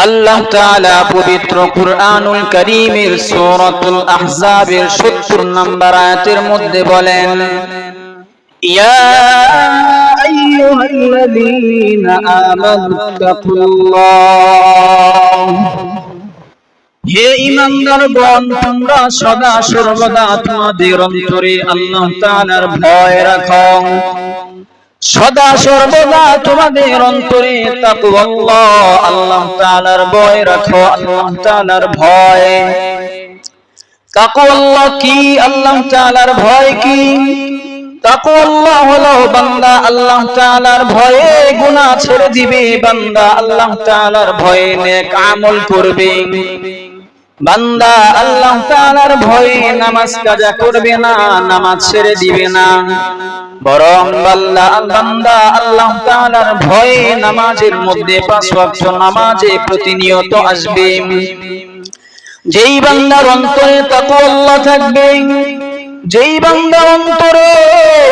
আল্লাহ তাআলা পবিত্র কুরআনুল কারীমের সূরাতুল আহজাবের ৭০ নম্বর আয়াতের মধ্যে বলেন, ইয়া আইয়ুহাল্লাযীনা আমানুত্তাকুল্লাহ, হে ঈমানদারগণ, তোমরা সদা সর্বদা তোমাদের অন্তরে আল্লাহ তাআলার ভয় রাখো। সদা সর্বদা তোমাদের অন্তরে তাকওয়াল্লাহ, আল্লাহ তাআলার ভয় রাখো, আল্লাহ তাআলার ভয়। তাকওয়াল্লাহ কি? আল্লাহ তাআলার ভয় কি? তাকওয়াল্লাহ হলো বান্দা আল্লাহ তাআলার ভয়ে গুনাহ ছেড়ে দিবে, বান্দা আল্লাহ তাআলার ভয়ে নেক আমল করবে, বান্দা আল্লাহ তাআলার ভয়ে নামাজ কাজা করবে না, নামাজ ছেড়ে দিবে না, বরং বান্দা আল্লাহ তাআলার ভয়ে নামাজের মধ্যে ৫ ওয়াক্ত নামাজে প্রতিনিয়ত আসবে। যেই বান্দার অন্তরে তাকওয়াল্লাহ থাকবে, যেই বান্দার অন্তরে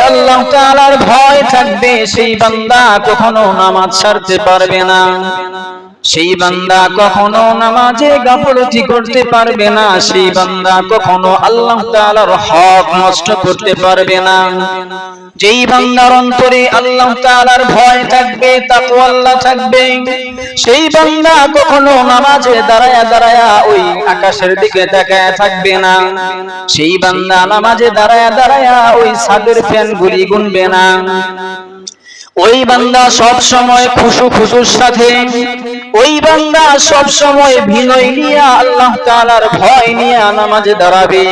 আল্লাহ তাআলার ভয় থাকবে, সেই বান্দা কখনো নামাজ ছাড়তে পারবে না, সেই বান্দা কখনো নামাজে গাফলতি করতে পারবে না, সেই বান্দা কখনো আল্লাহ তাআলার হক নষ্ট করতে পারবে না। যেই বান্দার অন্তরে আল্লাহ তাআলার ভয় থাকবে, তাকওয়াল্লাহ থাকবে, সেই বান্দা কখনো নামাজে দাঁড়ায়া দাঁড়ায়া ওই আকাশের দিকে তাকায় থাকবে না, সেই বান্দা নামাজে দাঁড়ায়া দাঁড়ায়া ওই ছাদের ফ্যানগুলি গুনবে না। ওই বান্দা সব সময় খুশুর সাথে, ওই বান্দা সব সময় বিনয় নিয়ে আল্লাহ তাআলার ভয় নিয়ে নামাজে দাঁড়াবে।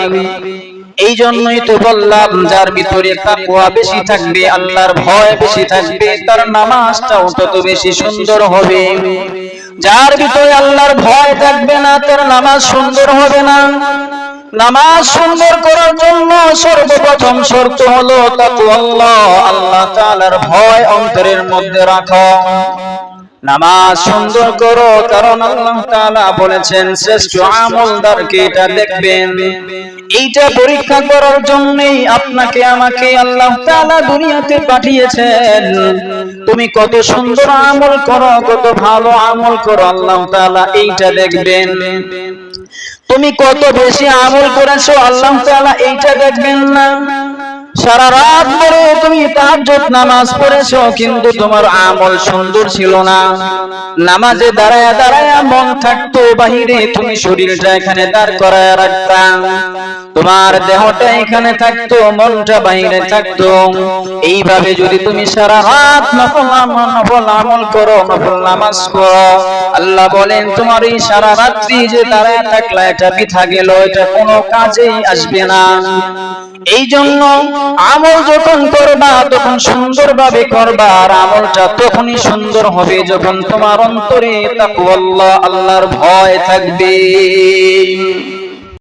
এই জন্যই তো বললাম, যার ভিতরে তাকওয়া বেশি থাকবে, আল্লাহর ভয় বেশি থাকবে, তার নামাজটাও তত বেশি সুন্দর হবে। যার ভিতরে আল্লাহর ভয় থাকবে না, তার নামাজ সুন্দর হবে না। নামাজ সুন্দর করার জন্য সর্বপ্রথম শর্ত হলো তাকওয়াল্লাহ, আল্লাহ তাআলার ভয় অন্তরের মধ্যে রাখো। নামাজ সুন্দর করো, কারণ আল্লাহ তাআলা বলেছেন শ্রেষ্ঠ আমলদারকে এটা দেখবেন। এইটা পরীক্ষা করার জন্যই আপনাকে আমাকে আল্লাহ তাআলা দুনিয়াতে পাঠিয়েছেন। তুমি কত সুন্দর আমল করো, কত ভালো আমল করো, আল্লাহ তাআলা এইটা দেখবেন। তুমি কত বেশি আমল করেছো, আল্লাহ তাআলা এইটা দেখবেন না। সারা রাত ধরে তুমি তাহাজ্জুদ নামাজ পড়েছো, কিন্তু তোমার আমল সুন্দর ছিল না। নামাজে দাঁড়ায়া দাঁড়ায়া মন থাকতো বাহিরে, তুমি শরীরটা এখানে দাঁড় করায় রাখতা, তোমার দেহটা এখানে থাকতো, মনটা বাহিরে থাকতো। এইভাবে যদি তুমি সারা রাত নফল আমল করো, নফল নামাজ পড়ো, আল্লাহ বলেন তোমার এই সারা রাত্রি যে দাঁড়ায় থাকলা, এটা বৃথা গেল, এটা কোনো কাজেই আসবে না। এই জন্য আমল যখন করবা তখন সুন্দরভাবে করবা, আর আমলটা তখনই সুন্দর হবে যখন তোমার অন্তরে তাকওয়াল্লাহ, আল্লাহর ভয় থাকবে।